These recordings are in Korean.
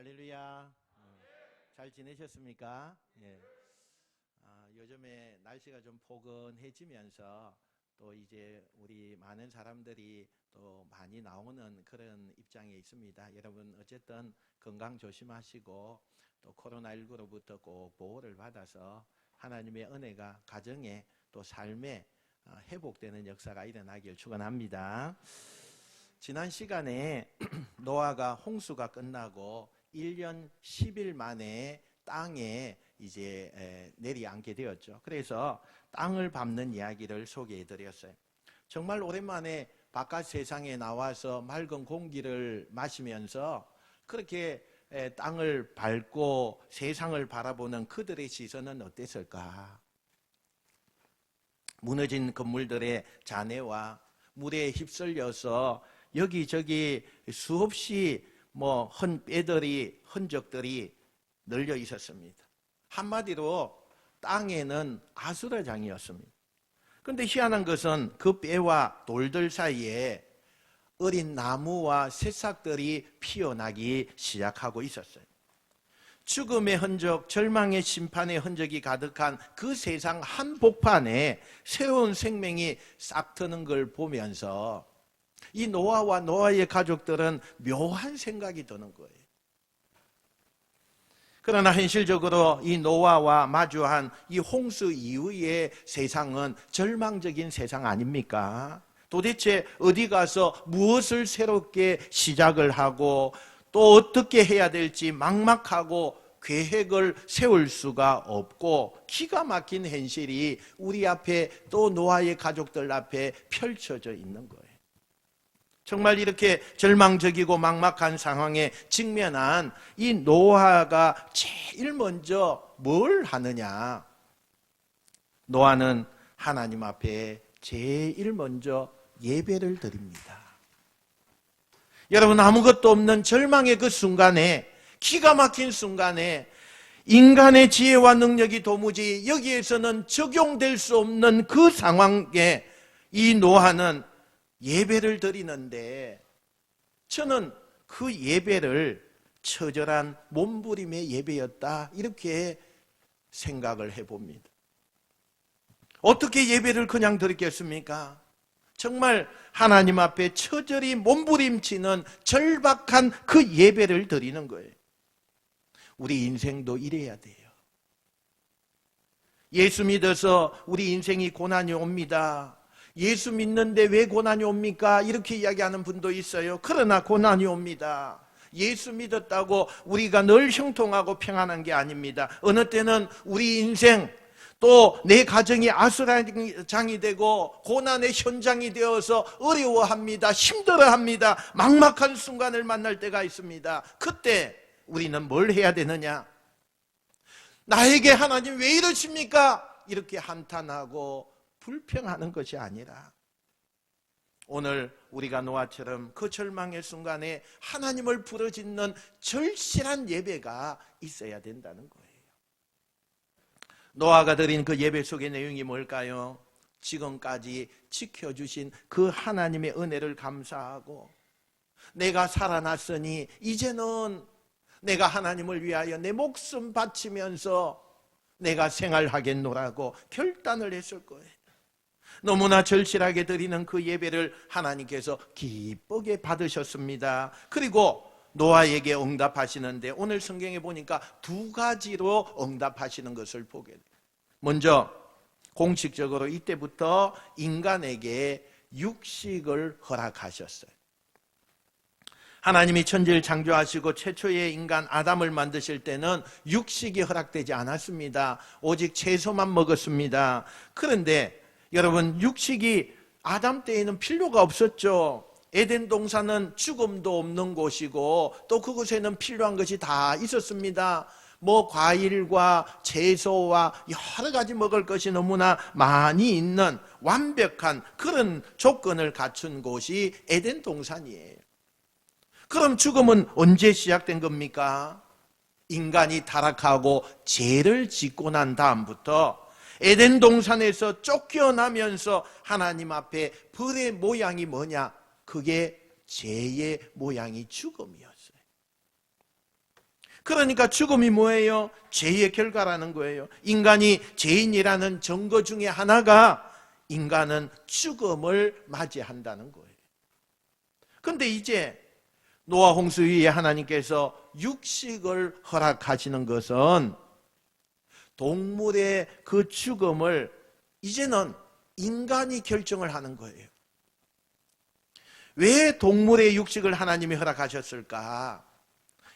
할렐루야. 잘 지내셨습니까? 예. 요즘에 날씨가 좀 포근해지면서 또 이제 우리 많은 사람들이 또 많이 나오는 그런 입장에 있습니다. 여러분 어쨌든 건강 조심하시고 또 코로나19로부터 꼭 보호를 받아서 하나님의 은혜가 가정에 또 삶에 회복되는 역사가 일어나길 축원합니다. 지난 시간에 노아가 홍수가 끝나고 1년 10일 만에 땅에 이제 내려앉게 되었죠. 그래서 땅을 밟는 이야기를 소개해 드렸어요. 정말 오랜만에 바깥 세상에 나와서 맑은 공기를 마시면서 그렇게 땅을 밟고 세상을 바라보는 그들의 시선은 어땠을까? 무너진 건물들의 잔해와 물에 휩쓸려서 여기저기 수없이 흔적들이 널려 있었습니다. 한마디로 땅에는 아수라장이었습니다. 그런데 희한한 것은 그 뼈와 돌들 사이에 어린 나무와 새싹들이 피어나기 시작하고 있었어요. 죽음의 흔적, 절망의 심판의 흔적이 가득한 그 세상 한복판에 새로운 생명이 싹 트는 걸 보면서 이 노아와 노아의 가족들은 묘한 생각이 드는 거예요. 그러나 현실적으로 이 노아와 마주한 이 홍수 이후의 세상은 절망적인 세상 아닙니까? 도대체 어디 가서 무엇을 새롭게 시작을 하고 또 어떻게 해야 될지 막막하고 계획을 세울 수가 없고 기가 막힌 현실이 우리 앞에 또 노아의 가족들 앞에 펼쳐져 있는 거예요. 정말 이렇게 절망적이고 막막한 상황에 직면한 이 노아가 제일 먼저 뭘 하느냐? 노아는 하나님 앞에 제일 먼저 예배를 드립니다. 여러분, 아무것도 없는 절망의 그 순간에, 기가 막힌 순간에 인간의 지혜와 능력이 도무지 여기에서는 적용될 수 없는 그 상황에 이 노아는 예배를 드리는데, 저는 그 예배를 처절한 몸부림의 예배였다, 이렇게 생각을 해봅니다. 어떻게 예배를 그냥 드리겠습니까? 정말 하나님 앞에 처절히 몸부림치는 절박한 그 예배를 드리는 거예요. 우리 인생도 이래야 돼요. 예수 믿어서 우리 인생이 고난이 옵니다. 예수 믿는데 왜 고난이 옵니까? 이렇게 이야기하는 분도 있어요. 그러나 고난이 옵니다. 예수 믿었다고 우리가 늘 형통하고 평안한 게 아닙니다. 어느 때는 우리 인생 또 내 가정이 아수라장이 되고 고난의 현장이 되어서 어려워합니다. 힘들어합니다. 막막한 순간을 만날 때가 있습니다. 그때 우리는 뭘 해야 되느냐? 나에게 하나님 왜 이러십니까? 이렇게 한탄하고 불평하는 것이 아니라 오늘 우리가 노아처럼 그 절망의 순간에 하나님을 부르짖는 절실한 예배가 있어야 된다는 거예요. 노아가 드린 그 예배 속의 내용이 뭘까요? 지금까지 지켜주신 그 하나님의 은혜를 감사하고 내가 살아났으니 이제는 내가 하나님을 위하여 내 목숨 바치면서 내가 생활하겠노라고 결단을 했을 거예요. 너무나 절실하게 드리는 그 예배를 하나님께서 기쁘게 받으셨습니다. 그리고 노아에게 응답하시는데 오늘 성경에 보니까 두 가지로 응답하시는 것을 보게 돼요. 먼저 공식적으로 이때부터 인간에게 육식을 허락하셨어요. 하나님이 천지를 창조하시고 최초의 인간 아담을 만드실 때는 육식이 허락되지 않았습니다. 오직 채소만 먹었습니다. 그런데 여러분, 육식이 아담 때에는 필요가 없었죠. 에덴 동산은 죽음도 없는 곳이고 또 그곳에는 필요한 것이 다 있었습니다. 과일과 채소와 여러 가지 먹을 것이 너무나 많이 있는 완벽한 그런 조건을 갖춘 곳이 에덴 동산이에요. 그럼 죽음은 언제 시작된 겁니까? 인간이 타락하고 죄를 짓고 난 다음부터 에덴 동산에서 쫓겨나면서 하나님 앞에 벌의 모양이 뭐냐? 그게 죄의 모양이 죽음이었어요. 그러니까 죽음이 뭐예요? 죄의 결과라는 거예요. 인간이 죄인이라는 증거 중에 하나가 인간은 죽음을 맞이한다는 거예요. 그런데 이제 노아 홍수 위에 하나님께서 육식을 허락하시는 것은 동물의 그 죽음을 이제는 인간이 결정을 하는 거예요. 왜 동물의 육식을 하나님이 허락하셨을까?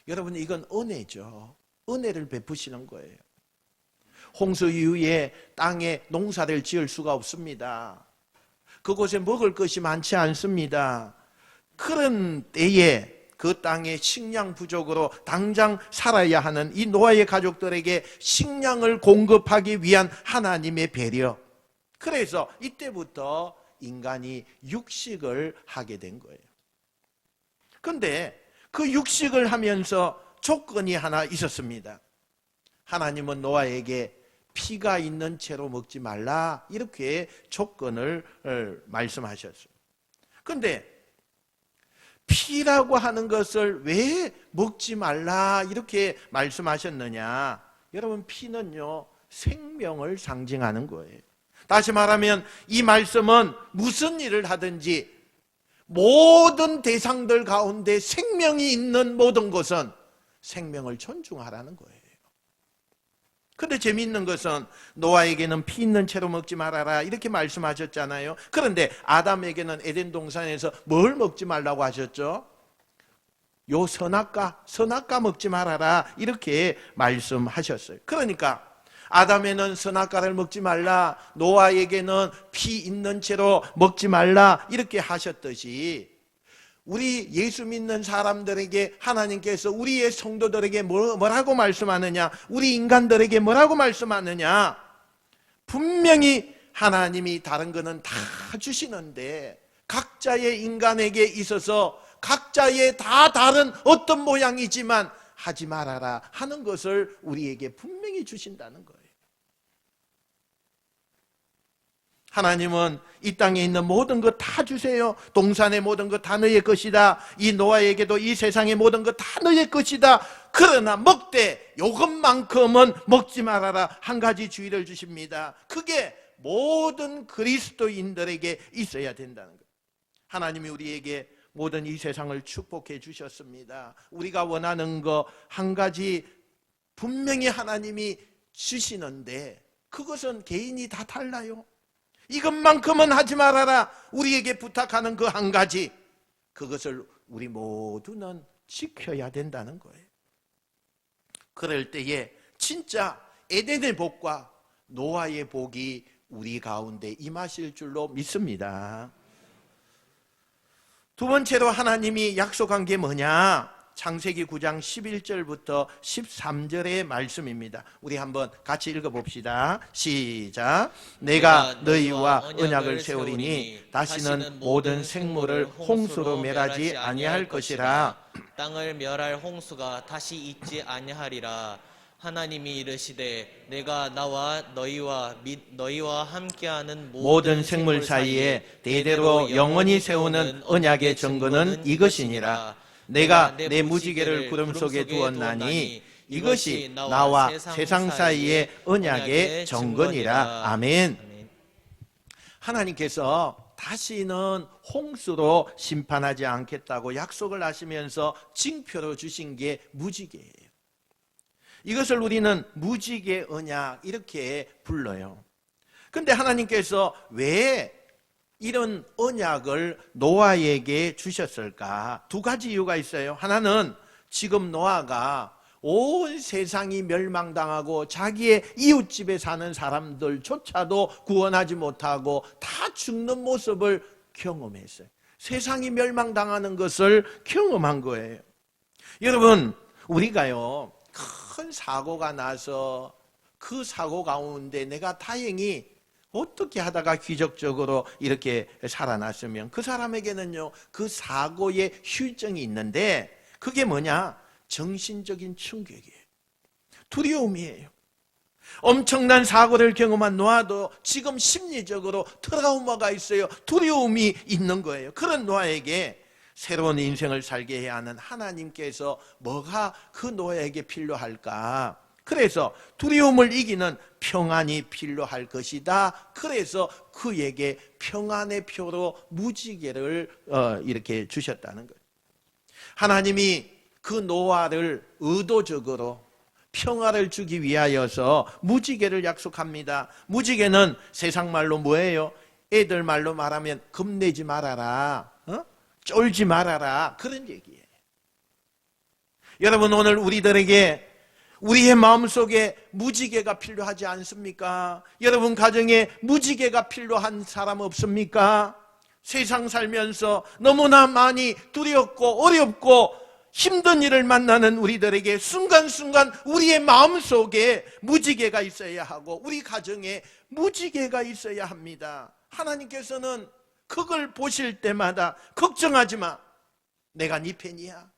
여러분, 이건 은혜죠. 은혜를 베푸시는 거예요. 홍수 이후에 땅에 농사를 지을 수가 없습니다. 그곳에 먹을 것이 많지 않습니다. 그런 때에 그 땅의 식량 부족으로 당장 살아야 하는 이 노아의 가족들에게 식량을 공급하기 위한 하나님의 배려. 그래서 이때부터 인간이 육식을 하게 된 거예요. 그런데 그 육식을 하면서 조건이 하나 있었습니다. 하나님은 노아에게 피가 있는 채로 먹지 말라, 이렇게 조건을 말씀하셨어요. 그런데 피라고 하는 것을 왜 먹지 말라 이렇게 말씀하셨느냐? 여러분, 피는요, 생명을 상징하는 거예요. 다시 말하면 이 말씀은 무슨 일을 하든지 모든 대상들 가운데 생명이 있는 모든 것은 생명을 존중하라는 거예요. 그런데 재미있는 것은 노아에게는 피 있는 채로 먹지 말아라 이렇게 말씀하셨잖아요. 그런데 아담에게는 에덴 동산에서 뭘 먹지 말라고 하셨죠? 요 선악과 먹지 말아라 이렇게 말씀하셨어요. 그러니까 아담에는 선악과를 먹지 말라, 노아에게는 피 있는 채로 먹지 말라 이렇게 하셨듯이 우리 예수 믿는 사람들에게 하나님께서 우리의 성도들에게 뭐라고 말씀하느냐, 우리 인간들에게 뭐라고 말씀하느냐, 분명히 하나님이 다른 거는 다 주시는데 각자의 인간에게 있어서 각자의 다 다른 어떤 모양이지만 하지 말아라 하는 것을 우리에게 분명히 주신다는 거예요. 하나님은 이 땅에 있는 모든 것 다 주세요. 동산의 모든 것 다 너의 것이다. 이 노아에게도 이 세상의 모든 것 다 너의 것이다. 그러나 먹되 요것만큼은 먹지 말아라. 한 가지 주의를 주십니다. 그게 모든 그리스도인들에게 있어야 된다는 거예요. 하나님이 우리에게 모든 이 세상을 축복해 주셨습니다. 우리가 원하는 거 한 가지 분명히 하나님이 주시는데 그것은 개인이 다 달라요. 이것만큼은 하지 말아라. 우리에게 부탁하는 그 한 가지, 그것을 우리 모두는 지켜야 된다는 거예요. 그럴 때에 진짜 에덴의 복과 노아의 복이 우리 가운데 임하실 줄로 믿습니다. 두 번째로 하나님이 약속한 게 뭐냐? 창세기 9장 11절부터 13절의 말씀입니다. 우리 한번 같이 읽어봅시다. 시작. 내가 너희와 언약을 세우리니 다시는 모든 생물을 홍수로 멸하지 아니할 것이라. 땅을 멸할 홍수가 다시 있지 아니하리라. 하나님이 이르시되 내가 나와 너희와 함께하는 모든 생물 사이에 대대로 영원히 세우는 언약의 증거는 이것이니라. 내가 내 무지개를 구름 속에 두었나니 이것이 나와 세상 사이의 언약의 증거니라. 아멘. 하나님께서 다시는 홍수로 심판하지 않겠다고 약속을 하시면서 징표로 주신 게 무지개예요. 이것을 우리는 무지개 언약 이렇게 불러요. 그런데 하나님께서 왜 이런 언약을 노아에게 주셨을까? 두 가지 이유가 있어요. 하나는 지금 노아가 온 세상이 멸망당하고 자기의 이웃집에 사는 사람들조차도 구원하지 못하고 다 죽는 모습을 경험했어요. 세상이 멸망당하는 것을 경험한 거예요. 여러분, 우리가요 큰 사고가 나서 그 사고 가운데 내가 다행히 어떻게 하다가 기적적으로 이렇게 살아났으면 그 사람에게는요 그 사고의 휴증이 있는데 그게 뭐냐? 정신적인 충격이에요. 두려움이에요. 엄청난 사고를 경험한 노아도 지금 심리적으로 트라우마가 있어요. 두려움이 있는 거예요. 그런 노아에게 새로운 인생을 살게 해야 하는 하나님께서 뭐가 그 노아에게 필요할까? 그래서 두려움을 이기는 평안이 필요할 것이다. 그래서 그에게 평안의 표로 무지개를 이렇게 주셨다는 거예요. 하나님이 그 노아를 의도적으로 평화를 주기 위하여서 무지개를 약속합니다. 무지개는 세상 말로 뭐예요? 애들 말로 말하면 겁내지 말아라, 쫄지 말아라, 그런 얘기예요. 여러분, 오늘 우리들에게 우리의 마음속에 무지개가 필요하지 않습니까? 여러분 가정에 무지개가 필요한 사람 없습니까? 세상 살면서 너무나 많이 두렵고 어렵고 힘든 일을 만나는 우리들에게 순간순간 우리의 마음속에 무지개가 있어야 하고 우리 가정에 무지개가 있어야 합니다. 하나님께서는 그걸 보실 때마다 걱정하지 마, 내가 네 편이야,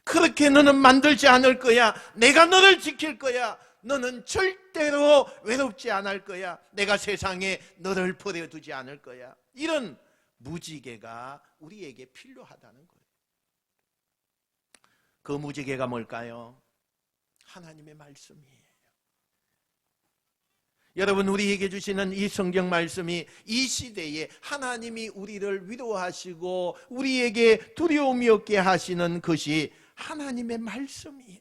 그렇게 너는 만들지 않을 거야, 내가 너를 지킬 거야, 너는 절대로 외롭지 않을 거야, 내가 세상에 너를 버려두지 않을 거야. 이런 무지개가 우리에게 필요하다는 거예요. 그 무지개가 뭘까요? 하나님의 말씀이에요. 여러분, 우리에게 주시는 이 성경 말씀이 이 시대에 하나님이 우리를 위로하시고 우리에게 두려움이 없게 하시는 것이 하나님의 말씀이에요.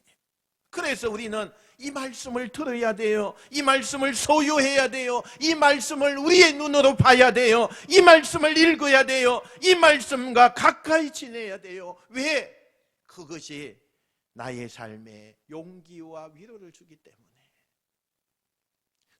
그래서 우리는 이 말씀을 들어야 돼요. 이 말씀을 소유해야 돼요. 이 말씀을 우리의 눈으로 봐야 돼요. 이 말씀을 읽어야 돼요. 이 말씀과 가까이 지내야 돼요. 왜? 그것이 나의 삶에 용기와 위로를 주기 때문에.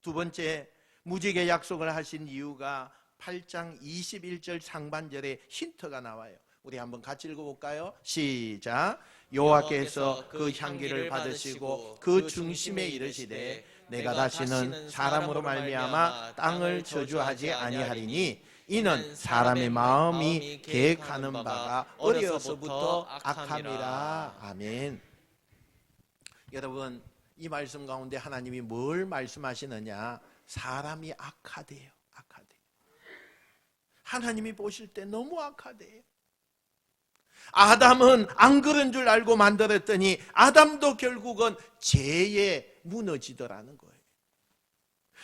두 번째, 무지개 약속을 하신 이유가 8장 21절 상반절에 힌트가 나와요. 우리 한번 같이 읽어볼까요? 시작. 여호와께서 그 향기를 받으시고 그 중심에 이르시되 내가 다시는 사람으로 말미암아 땅을 저주하지 아니하리니 이는 사람의 마음이 계획하는 바가 어려서부터 악함이라. 아멘. 여러분, 이 말씀 가운데 하나님이 뭘 말씀하시느냐? 사람이 악하대요. 악하대요. 하나님이 보실 때 너무 악하대요. 아담은 안 그런 줄 알고 만들었더니 아담도 결국은 죄에 무너지더라는 거예요.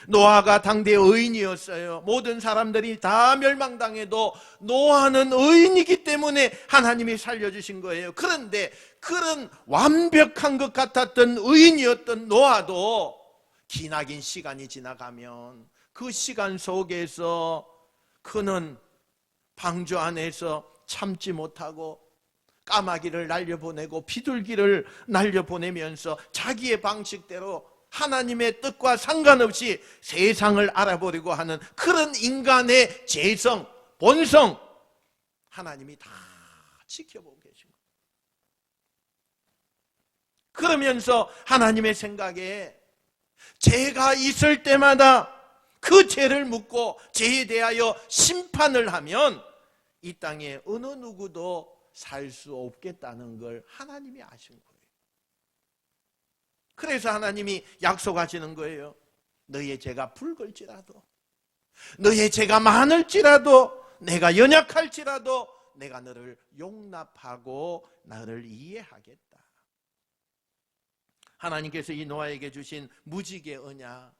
노아가 당대 의인이었어요. 모든 사람들이 다 멸망당해도 노아는 의인이기 때문에 하나님이 살려주신 거예요. 그런데 그런 완벽한 것 같았던 의인이었던 노아도 기나긴 시간이 지나가면 그 시간 속에서 그는 방주 안에서 참지 못하고 까마귀를 날려보내고 비둘기를 날려보내면서 자기의 방식대로 하나님의 뜻과 상관없이 세상을 알아보려고 하는 그런 인간의 죄성, 본성, 하나님이 다 지켜보고 계신 거예요. 그러면서 하나님의 생각에 죄가 있을 때마다 그 죄를 묻고 죄에 대하여 심판을 하면 이 땅에 어느 누구도 살 수 없겠다는 걸 하나님이 아신 거예요. 그래서 하나님이 약속하시는 거예요. 너의 죄가 붉을지라도, 너의 죄가 많을지라도, 내가 연약할지라도 내가 너를 용납하고 나를 이해하겠다. 하나님께서 이 노아에게 주신 무지개 언약,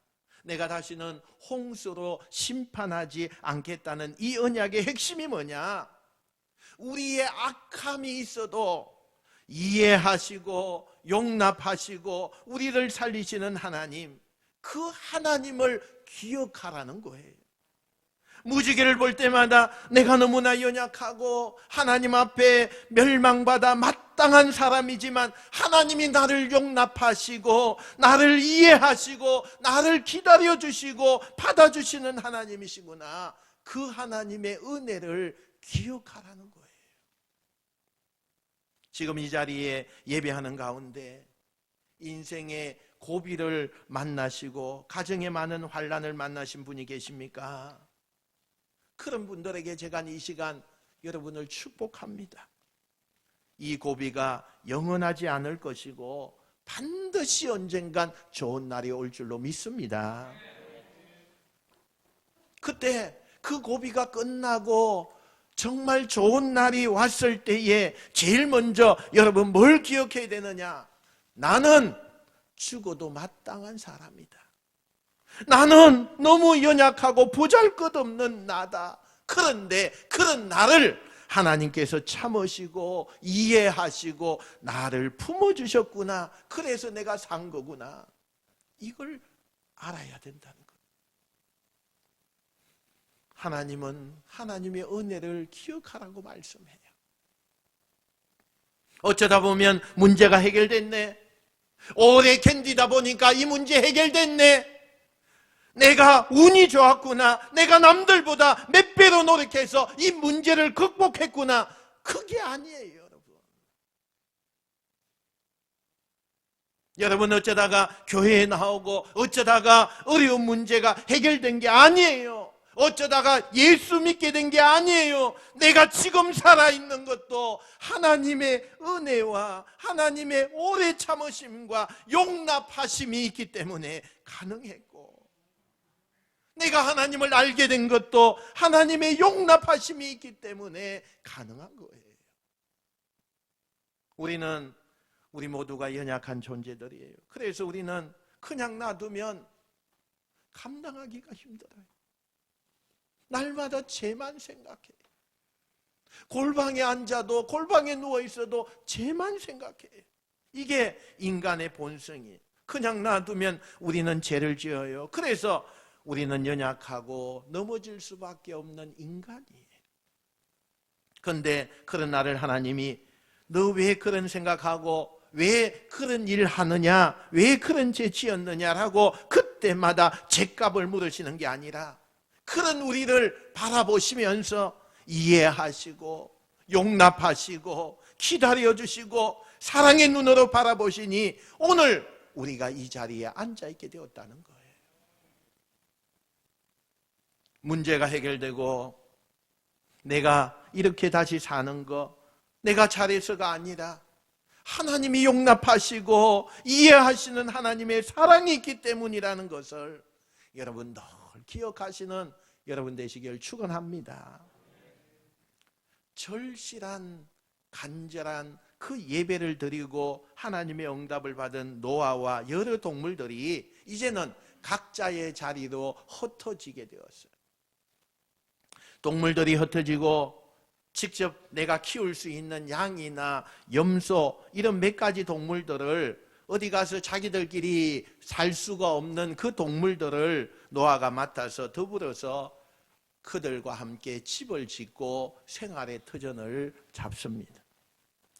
내가 다시는 홍수로 심판하지 않겠다는 이 언약의 핵심이 뭐냐? 우리의 악함이 있어도 이해하시고 용납하시고 우리를 살리시는 하나님, 그 하나님을 기억하라는 거예요. 무지개를 볼 때마다 내가 너무나 연약하고 하나님 앞에 멸망받아 마땅한 사람이지만 하나님이 나를 용납하시고 나를 이해하시고 나를 기다려주시고 받아주시는 하나님이시구나. 그 하나님의 은혜를 기억하라는 거예요. 지금 이 자리에 예배하는 가운데 인생의 고비를 만나시고 가정에 많은 환난을 만나신 분이 계십니까? 그런 분들에게 제가 이 시간 여러분을 축복합니다. 이 고비가 영원하지 않을 것이고 반드시 언젠간 좋은 날이 올 줄로 믿습니다. 그때 그 고비가 끝나고 정말 좋은 날이 왔을 때에 제일 먼저 여러분 뭘 기억해야 되느냐? 나는 죽어도 마땅한 사람이다. 나는 너무 연약하고 보잘것없는 나다. 그런데 그런 나를 하나님께서 참으시고 이해하시고 나를 품어주셨구나. 그래서 내가 산 거구나. 이걸 알아야 된다는 것. 하나님은 하나님의 은혜를 기억하라고 말씀해요. 어쩌다 보면 문제가 해결됐네. 오래 견디다 보니까 이 문제 해결됐네. 내가 운이 좋았구나. 내가 남들보다 몇 배로 노력해서 이 문제를 극복했구나. 그게 아니에요, 여러분. 여러분 어쩌다가 교회에 나오고 어쩌다가 어려운 문제가 해결된 게 아니에요. 어쩌다가 예수 믿게 된 게 아니에요. 내가 지금 살아있는 것도 하나님의 은혜와 하나님의 오래 참으심과 용납하심이 있기 때문에 가능했고, 내가 하나님을 알게 된 것도 하나님의 용납하심이 있기 때문에 가능한 거예요. 우리 모두가 연약한 존재들이에요. 그래서 우리는 그냥 놔두면 감당하기가 힘들어요. 날마다 죄만 생각해. 골방에 앉아도, 골방에 누워있어도 죄만 생각해. 이게 인간의 본성이에요. 그냥 놔두면 우리는 죄를 지어요. 그래서 우리는 연약하고 넘어질 수밖에 없는 인간이에요. 그런데 그런 나를 하나님이 너 왜 그런 생각하고 왜 그런 일 하느냐, 왜 그런 죄 지었느냐라고 그때마다 죄값을 물으시는 게 아니라 그런 우리를 바라보시면서 이해하시고 용납하시고 기다려주시고 사랑의 눈으로 바라보시니 오늘 우리가 이 자리에 앉아있게 되었다는 거예요. 문제가 해결되고 내가 이렇게 다시 사는 거 내가 잘해서가 아니라 하나님이 용납하시고 이해하시는 하나님의 사랑이 있기 때문이라는 것을 여러분 늘 기억하시는 여러분 되시길 축원합니다. 절실한 간절한 그 예배를 드리고 하나님의 응답을 받은 노아와 여러 동물들이 이제는 각자의 자리로 흩어지게 되었어요. 동물들이 흩어지고 직접 내가 키울 수 있는 양이나 염소 이런 몇 가지 동물들을 어디 가서 자기들끼리 살 수가 없는 그 동물들을 노아가 맡아서 더불어서 그들과 함께 집을 짓고 생활의 터전을 잡습니다.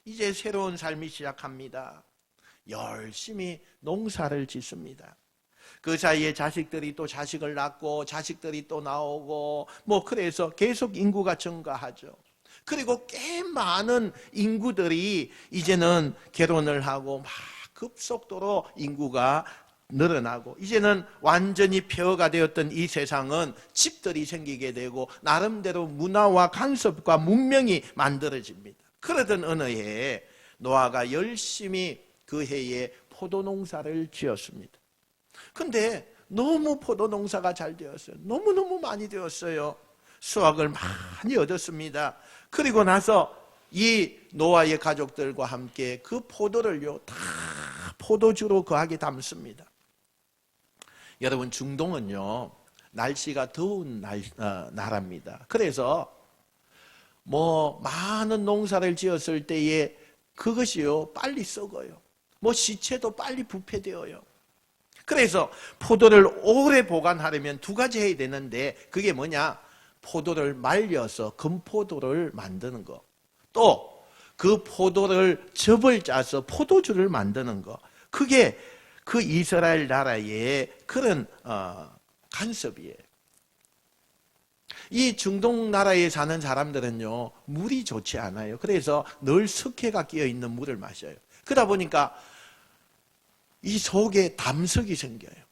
이제 새로운 삶이 시작합니다. 열심히 농사를 짓습니다. 그 사이에 자식들이 또 자식을 낳고 자식들이 또 나오고 그래서 계속 인구가 증가하죠. 그리고 꽤 많은 인구들이 이제는 결혼을 하고 막 급속도로 인구가 늘어나고 이제는 완전히 폐허가 되었던 이 세상은 집들이 생기게 되고 나름대로 문화와 간섭과 문명이 만들어집니다. 그러던 어느 해에 노아가 열심히 그 해에 포도농사를 지었습니다. 근데 너무 포도농사가 잘 되었어요. 너무너무 많이 되었어요. 수확을 많이 얻었습니다. 그리고 나서 이 노아의 가족들과 함께 그 포도를요 다 포도주로 거하게 담습니다. 여러분 중동은요 날씨가 더운 나라입니다. 그래서 많은 농사를 지었을 때에 그것이요 빨리 썩어요. 시체도 빨리 부패되어요. 그래서 포도를 오래 보관하려면 두 가지 해야 되는데 그게 뭐냐? 포도를 말려서 건포도를 만드는 거, 또 그 포도를 즙을 짜서 포도주를 만드는 거. 그게 그 이스라엘 나라의 그런 간섭이에요. 이 중동 나라에 사는 사람들은요 물이 좋지 않아요. 그래서 늘 석회가 끼어 있는 물을 마셔요. 그러다 보니까 이 속에 담석이 생겨요.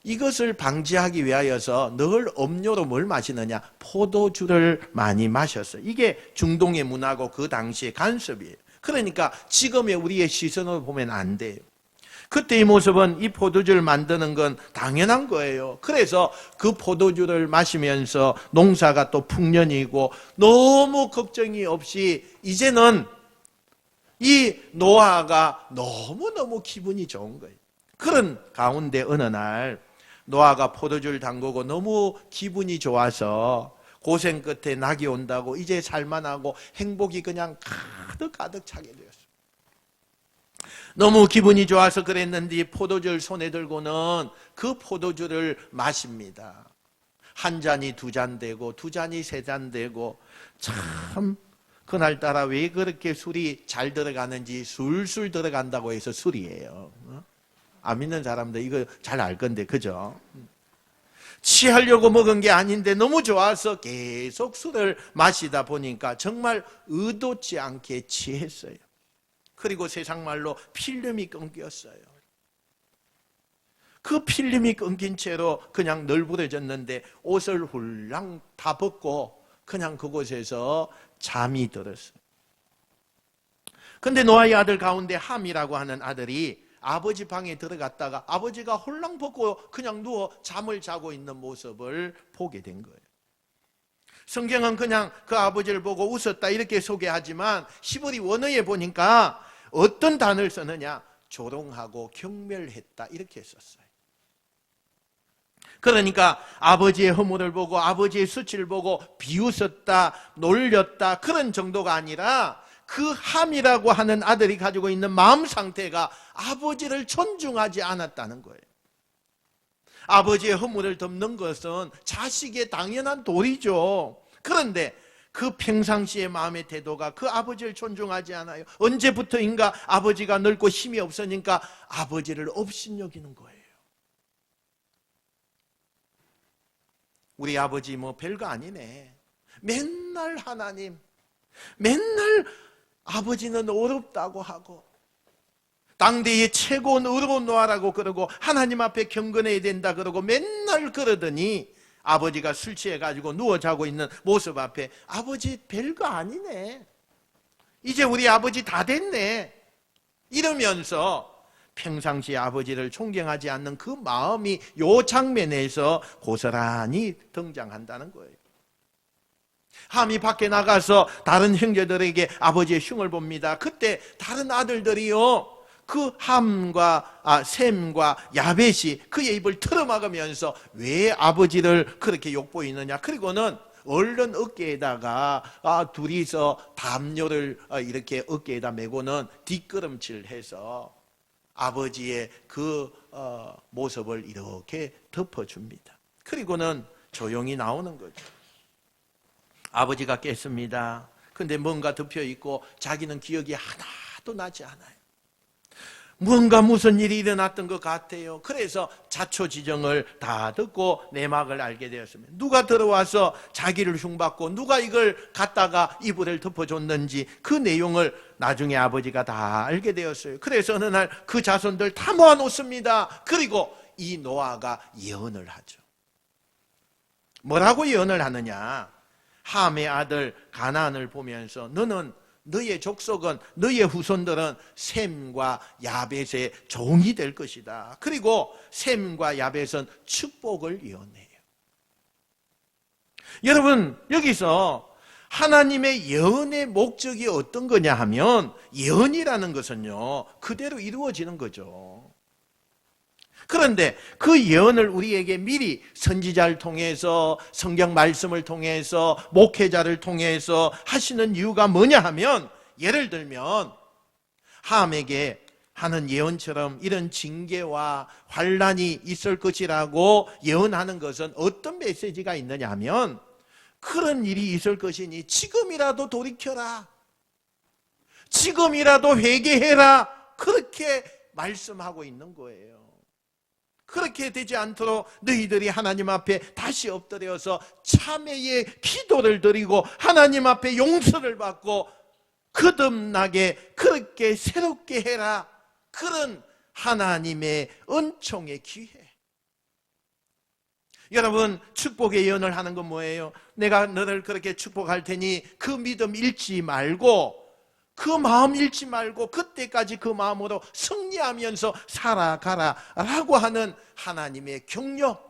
이것을 방지하기 위하여서 늘 음료로 뭘 마시느냐? 포도주를 많이 마셨어요. 이게 중동의 문화고 그 당시의 간섭이에요. 그러니까 지금의 우리의 시선으로 보면 안 돼요. 그때의 모습은 이 포도주를 만드는 건 당연한 거예요. 그래서 그 포도주를 마시면서 농사가 또 풍년이고 너무 걱정이 없이 이제는 이 노아가 너무너무 기분이 좋은 거예요. 그런 가운데 어느 날 노아가 포도주를 담그고 너무 기분이 좋아서 고생 끝에 낙이 온다고 이제 살만하고 행복이 그냥 가득 차게 되었어요. 너무 기분이 좋아서 그랬는데 포도주를 손에 들고는 그 포도주를 마십니다. 한 잔이 두 잔 되고 두 잔이 세 잔 되고 참 그날따라 왜 그렇게 술이 잘 들어가는지 술술 들어간다고 해서 술이에요. 안 믿는 사람들 이거 잘 알 건데 그죠? 취하려고 먹은 게 아닌데 너무 좋아서 계속 술을 마시다 보니까 정말 의도치 않게 취했어요. 그리고 세상말로 필름이 끊겼어요. 그 필름이 끊긴 채로 그냥 널브러졌는데 옷을 훌랑 다 벗고 그냥 그곳에서 잠이 들었어요. 근데 노아의 아들 가운데 함이라고 하는 아들이 아버지 방에 들어갔다가 아버지가 홀랑 벗고 그냥 누워 잠을 자고 있는 모습을 보게 된 거예요. 성경은 그냥 그 아버지를 보고 웃었다 이렇게 소개하지만 히브리 원어에 보니까 어떤 단어를 쓰느냐, 조롱하고 경멸했다 이렇게 썼어요. 그러니까 아버지의 허물을 보고 아버지의 수치를 보고 비웃었다, 놀렸다 그런 정도가 아니라 그 함이라고 하는 아들이 가지고 있는 마음 상태가 아버지를 존중하지 않았다는 거예요. 아버지의 허물을 덮는 것은 자식의 당연한 도리죠. 그런데 그 평상시의 마음의 태도가 그 아버지를 존중하지 않아요. 언제부터인가 아버지가 늙고 힘이 없으니까 아버지를 업신여기는 거예요. 우리 아버지 뭐 별거 아니네. 맨날 하나님, 맨날 아버지는 어렵다고 하고 당대의 최고는 의로운 노아라고 그러고 하나님 앞에 경건해야 된다 그러고 맨날 그러더니 아버지가 술 취해가지고 누워 자고 있는 모습 앞에 아버지 별거 아니네. 이제 우리 아버지 다 됐네. 이러면서 평상시 아버지를 존경하지 않는 그 마음이 요 장면에서 고스란히 등장한다는 거예요. 함이 밖에 나가서 다른 형제들에게 아버지의 흉을 봅니다. 그때 다른 아들들이요, 그 함과 셈과 야벳이 그의 입을 틀어막으면서 왜 아버지를 그렇게 욕보이느냐. 그리고는 얼른 어깨에다가 둘이서 담요를 이렇게 어깨에다 메고는 뒷걸음질해서 아버지의 그 모습을 이렇게 덮어줍니다. 그리고는 조용히 나오는 거죠. 아버지가 깼습니다. 근데 뭔가 덮여있고 자기는 기억이 하나도 나지 않아요. 뭔가 무슨 일이 일어났던 것 같아요. 그래서 자초지정을 다 듣고 내막을 알게 되었습니다. 누가 들어와서 자기를 흉받고 누가 이걸 갖다가 이불을 덮어줬는지 그 내용을 나중에 아버지가 다 알게 되었어요. 그래서 어느 날 그 자손들 다 모아놓습니다. 그리고 이 노아가 예언을 하죠. 뭐라고 예언을 하느냐. 함의 아들 가나안을 보면서 너의 족속은, 너의 후손들은 셈과 야벳의 종이 될 것이다. 그리고 셈과 야벳은 축복을 예언해요. 여러분, 여기서 하나님의 예언의 목적이 어떤 거냐 하면 예언이라는 것은요, 그대로 이루어지는 거죠. 그런데 그 예언을 우리에게 미리 선지자를 통해서 성경 말씀을 통해서 목회자를 통해서 하시는 이유가 뭐냐 하면 예를 들면 함에게 하는 예언처럼 이런 징계와 환난이 있을 것이라고 예언하는 것은 어떤 메시지가 있느냐 하면 그런 일이 있을 것이니 지금이라도 돌이켜라. 지금이라도 회개해라. 그렇게 말씀하고 있는 거예요. 그렇게 되지 않도록 너희들이 하나님 앞에 다시 엎드려서 참회의 기도를 드리고 하나님 앞에 용서를 받고 거듭나게 그렇게 새롭게 해라. 그런 하나님의 은총의 기회. 여러분, 축복의 예언을 하는 건 뭐예요? 내가 너를 그렇게 축복할 테니 그 믿음 잃지 말고 그 마음 잃지 말고 그때까지 그 마음으로 승리하면서 살아가라라고 하는 하나님의 격려.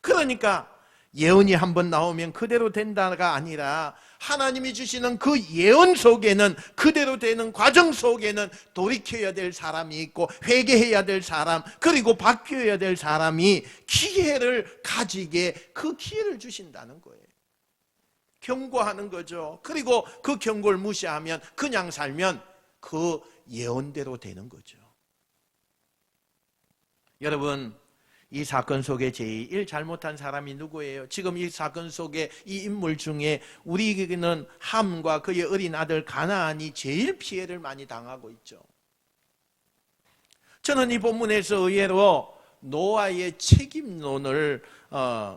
그러니까 예언이 한번 나오면 그대로 된다가 아니라 하나님이 주시는 그 예언 속에는, 그대로 되는 과정 속에는 돌이켜야 될 사람이 있고 회개해야 될 사람, 그리고 바뀌어야 될 사람이 기회를 가지게 그 기회를 주신다는 거예요. 경고하는 거죠. 그리고 그 경고를 무시하면, 그냥 살면 그 예언대로 되는 거죠. 여러분, 이 사건 속에 제일 잘못한 사람이 누구예요? 지금 이 사건 속에 이 인물 중에 우리에게는 함과 그의 어린 아들 가나안이 제일 피해를 많이 당하고 있죠. 저는 이 본문에서 의외로 노아의 책임론을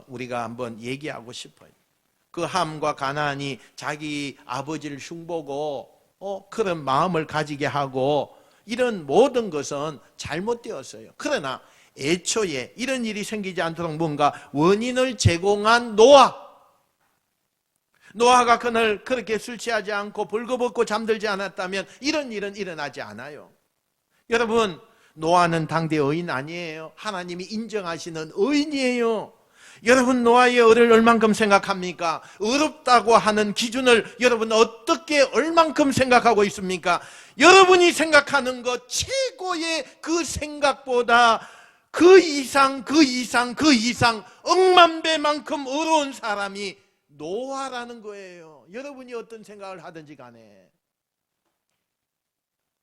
우리가 한번 얘기하고 싶어요. 그 함과 가나안이 자기 아버지를 흉보고 그런 마음을 가지게 하고 이런 모든 것은 잘못되었어요. 그러나 애초에 이런 일이 생기지 않도록 뭔가 원인을 제공한 노아가 그날 그렇게 술 취하지 않고 벌거벗고 잠들지 않았다면 이런 일은 일어나지 않아요. 여러분, 노아는 당대 의인 아니에요. 하나님이 인정하시는 의인이에요. 여러분, 노아의 의를 얼만큼 생각합니까? 의롭다고 하는 기준을 여러분 어떻게 얼만큼 생각하고 있습니까? 여러분이 생각하는 것 최고의 그 생각보다 그 이상 억만 배만큼 의로운 사람이 노아라는 거예요. 여러분이 어떤 생각을 하든지 간에.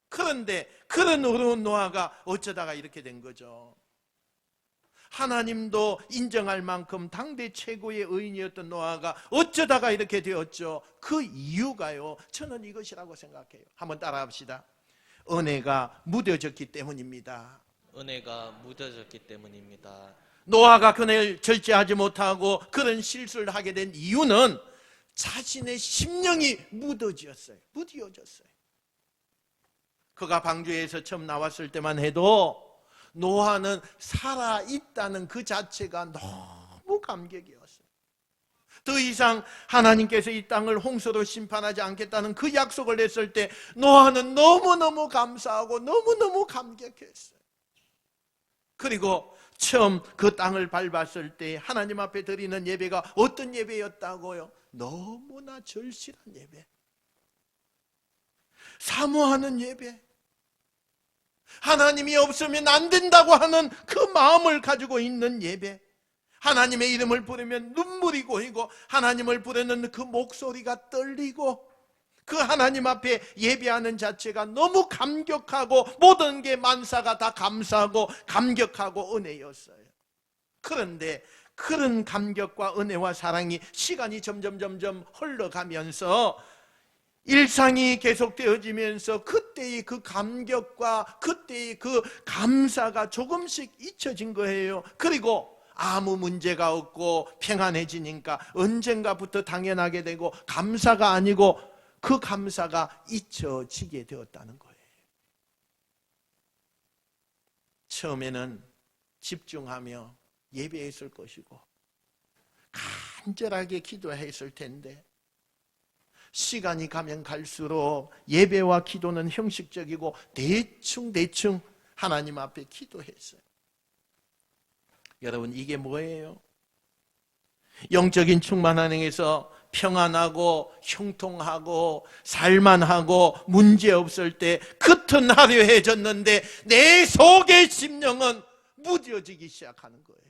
그런데 그런 의로운 노아가 어쩌다가 이렇게 된 거죠. 하나님도 인정할 만큼 당대 최고의 의인이었던 노아가 어쩌다가 이렇게 되었죠. 그 이유가요, 저는 이것이라고 생각해요. 한번 따라합시다. 은혜가 묻어졌기 때문입니다. 은혜가 묻어졌기 때문입니다. 노아가 그날 절제하지 못하고 그런 실수를 하게 된 이유는 자신의 심령이 무뎌졌어요. 그가 방주에서 처음 나왔을 때만 해도 노아는 살아있다는 그 자체가 너무 감격이었어요. 더 이상 하나님께서 이 땅을 홍수로 심판하지 않겠다는 그 약속을 했을 때 노아는 너무너무 감사하고 너무너무 감격했어요. 그리고 처음 그 땅을 밟았을 때 하나님 앞에 드리는 예배가 어떤 예배였다고요? 너무나 절실한 예배, 사모하는 예배, 하나님이 없으면 안 된다고 하는 그 마음을 가지고 있는 예배, 하나님의 이름을 부르면 눈물이 고이고 하나님을 부르는 그 목소리가 떨리고 그 하나님 앞에 예배하는 자체가 너무 감격하고 모든 게 만사가 다 감사하고 감격하고 은혜였어요. 그런데 그런 감격과 은혜와 사랑이 시간이 점점 흘러가면서 일상이 계속되어지면서 그때의 그 감격과 그때의 그 감사가 조금씩 잊혀진 거예요. 그리고 아무 문제가 없고 평안해지니까 언젠가부터 당연하게 되고 감사가 아니고 그 감사가 잊혀지게 되었다는 거예요. 처음에는 집중하며 예배했을 것이고 간절하게 기도했을 텐데 시간이 가면 갈수록 예배와 기도는 형식적이고 대충 하나님 앞에 기도했어요. 여러분, 이게 뭐예요? 영적인 충만한 행에서 평안하고 형통하고 살만하고 문제없을 때 겉은 화려해졌는데 내 속의 심령은 무뎌지기 시작하는 거예요.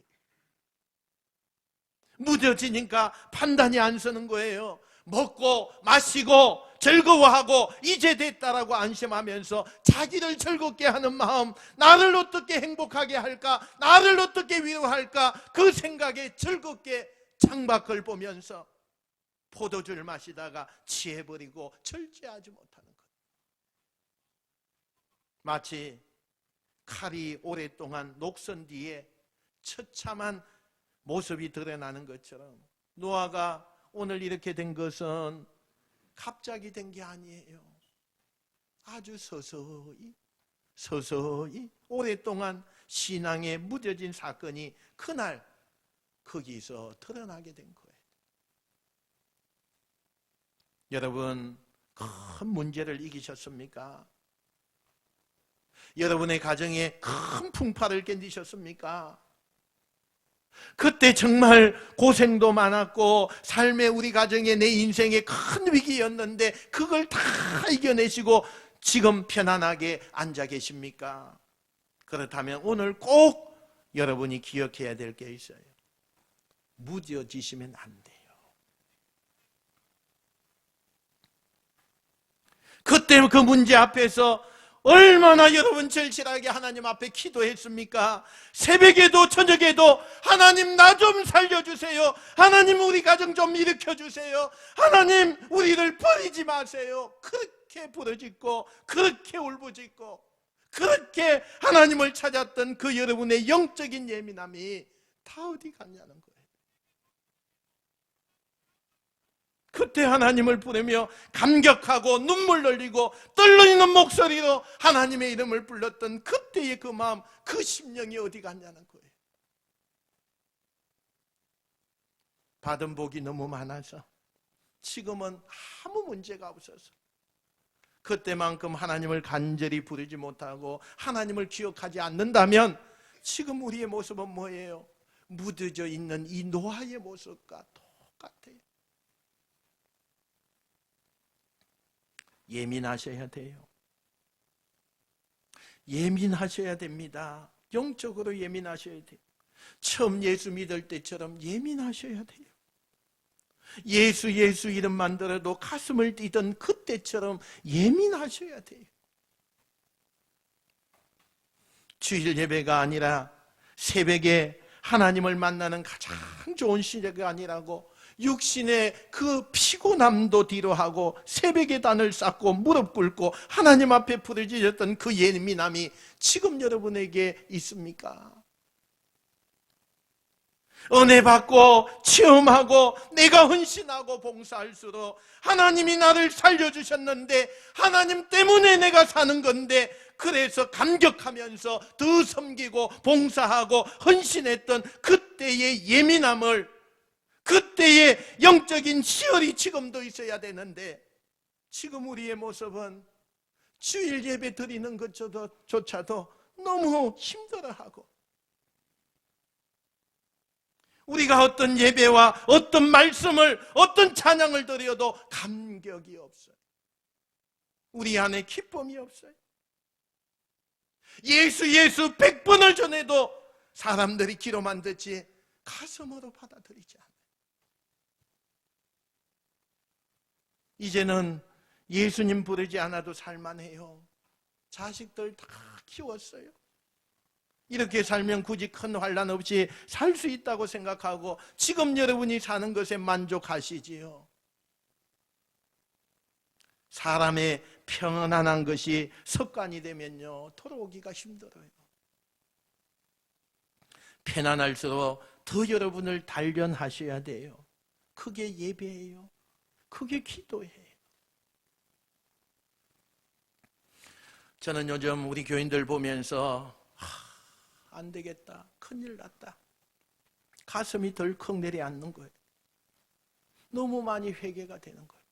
무뎌지니까 판단이 안 서는 거예요. 먹고 마시고 즐거워하고 이제 됐다라고 안심하면서 자기를 즐겁게 하는 마음, 나를 어떻게 행복하게 할까, 나를 어떻게 위로할까, 그 생각에 즐겁게 창밖을 보면서 포도주를 마시다가 취해버리고 절제하지 못하는 것. 마치 칼이 오랫동안 녹선 뒤에 처참한 모습이 드러나는 것처럼 노아가 오늘 이렇게 된 것은 갑자기 된 게 아니에요. 아주 서서히 오랫동안 신앙에 무뎌진 사건이 그날 거기서 드러나게 된 거예요. 여러분, 큰 문제를 이기셨습니까? 여러분의 가정에 큰 풍파를 견디셨습니까? 그때 정말 고생도 많았고 삶의 우리 가정에 내 인생에 큰 위기였는데 그걸 다 이겨내시고 지금 편안하게 앉아 계십니까? 그렇다면 오늘 꼭 여러분이 기억해야 될 게 있어요. 무뎌지시면 안 돼요. 그때 그 문제 앞에서 얼마나 여러분 절실하게 하나님 앞에 기도했습니까? 새벽에도 저녁에도 하나님 나 좀 살려주세요. 하나님 우리 가정 좀 일으켜주세요. 하나님 우리를 버리지 마세요. 그렇게 부르짖고 그렇게 울부짖고 그렇게 하나님을 찾았던 그 여러분의 영적인 예민함이 다 어디 갔냐는 거예요. 그때 하나님을 부르며 감격하고 눈물 흘리고 떨리는 목소리로 하나님의 이름을 불렀던 그때의 그 마음, 그 심령이 어디 갔냐는 거예요. 받은 복이 너무 많아서 지금은 아무 문제가 없어서 그때만큼 하나님을 간절히 부르지 못하고 하나님을 기억하지 않는다면 지금 우리의 모습은 뭐예요? 묻어져 있는 이 노아의 모습과 똑같아요. 예민하셔야 돼요. 예민하셔야 됩니다. 영적으로 예민하셔야 돼요. 처음 예수 믿을 때처럼 예민하셔야 돼요. 예수 이름만 들어도 가슴을 뛰던 그때처럼 예민하셔야 돼요. 주일 예배가 아니라 새벽에 하나님을 만나는 가장 좋은 시대가 아니라고 육신의 그 피곤함도 뒤로하고 새벽에 단을 쌓고 무릎 꿇고 하나님 앞에 부르짖었던 그 예민함이 지금 여러분에게 있습니까? 은혜 받고 체험하고 내가 헌신하고 봉사할수록 하나님이 나를 살려주셨는데 하나님 때문에 내가 사는 건데 그래서 감격하면서 더 섬기고 봉사하고 헌신했던 그때의 예민함을 그때의 영적인 시열이 지금도 있어야 되는데 지금 우리의 모습은 주일 예배 드리는 것조차도 너무 힘들어하고 우리가 어떤 예배와 어떤 말씀을 어떤 찬양을 드려도 감격이 없어요. 우리 안에 기쁨이 없어요. 예수 100번을 전해도 사람들이 귀로만 듣지 가슴으로 받아들이지 않아요. 이제는 예수님 부르지 않아도 살만해요. 자식들 다 키웠어요. 이렇게 살면 굳이 큰 환난 없이 살 수 있다고 생각하고 지금 여러분이 사는 것에 만족하시지요. 사람의 평안한 것이 습관이 되면요 돌아오기가 힘들어요. 편안할수록 더 여러분을 단련하셔야 돼요. 그게 예배예요. 그게 기도예요. 저는 요즘 우리 교인들 보면서 안 되겠다, 큰일 났다, 가슴이 덜컥 내려앉는 거예요. 너무 많이 회개가 되는 거예요.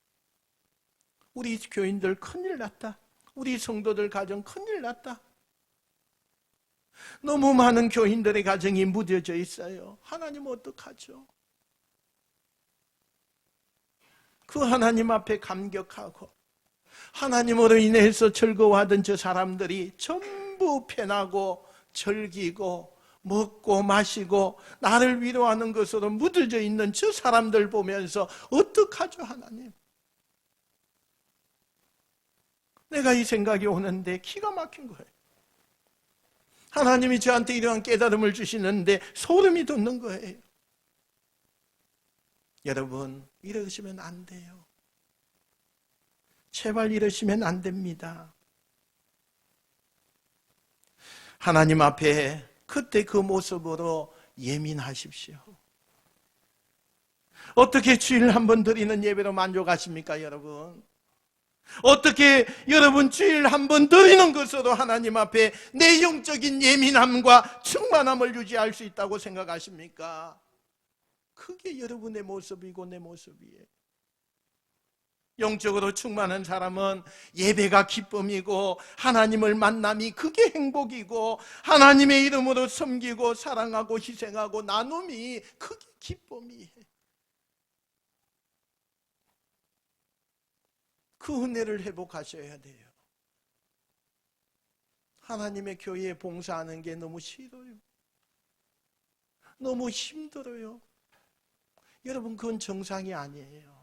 우리 교인들 큰일 났다, 우리 성도들 가정 큰일 났다. 너무 많은 교인들의 가정이 무뎌져 있어요. 하나님 어떡하죠? 그 하나님 앞에 감격하고 하나님으로 인해서 즐거워하던 저 사람들이 전부 편하고 즐기고 먹고 마시고 나를 위로하는 것으로 묻어져 있는 저 사람들 보면서 어떡하죠 하나님? 내가 이 생각이 오는데 기가 막힌 거예요. 하나님이 저한테 이러한 깨달음을 주시는데 소름이 돋는 거예요. 여러분 이러시면 안 돼요. 제발 이러시면 안 됩니다. 하나님 앞에 그때 그 모습으로 예민하십시오. 어떻게 주일 한 번 드리는 예배로 만족하십니까 여러분? 어떻게 여러분 주일 한 번 드리는 것으로 하나님 앞에 내 영적인 예민함과 충만함을 유지할 수 있다고 생각하십니까? 그게 여러분의 모습이고 내 모습이에요. 영적으로 충만한 사람은 예배가 기쁨이고 하나님을 만남이 그게 행복이고 하나님의 이름으로 섬기고 사랑하고 희생하고 나눔이 그게 기쁨이에요. 그 은혜를 회복하셔야 돼요. 하나님의 교회에 봉사하는 게 너무 싫어요. 너무 힘들어요. 여러분, 그건 정상이 아니에요.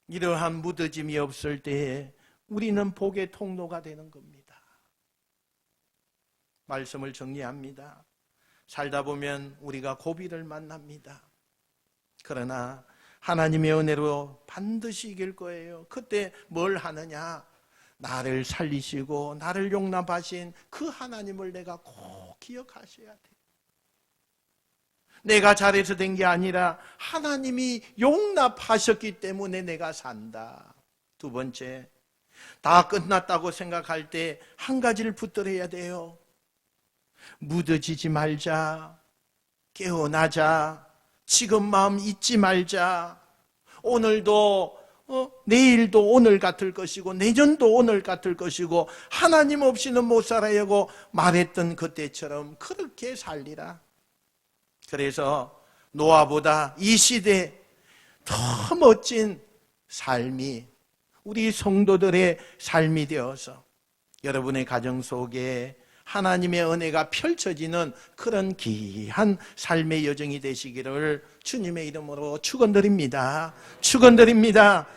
이러한 무뎌짐이 없을 때에 우리는 복의 통로가 되는 겁니다. 말씀을 정리합니다. 살다 보면 우리가 고비를 만납니다. 그러나 하나님의 은혜로 반드시 이길 거예요. 그때 뭘 하느냐? 나를 살리시고 나를 용납하신 그 하나님을 내가 꼭 기억하셔야 돼요. 내가 잘해서 된 게 아니라 하나님이 용납하셨기 때문에 내가 산다. 두 번째, 다 끝났다고 생각할 때 한 가지를 붙들어야 돼요. 무뎌지지 말자. 깨어나자. 지금 마음 잊지 말자. 오늘도 내일도 오늘 같을 것이고 내년도 오늘 같을 것이고 하나님 없이는 못 살아야고 말했던 그때처럼 그렇게 살리라. 그래서 노아보다 이 시대에 더 멋진 삶이 우리 성도들의 삶이 되어서 여러분의 가정 속에 하나님의 은혜가 펼쳐지는 그런 귀한 삶의 여정이 되시기를 주님의 이름으로 축원드립니다. 축원드립니다.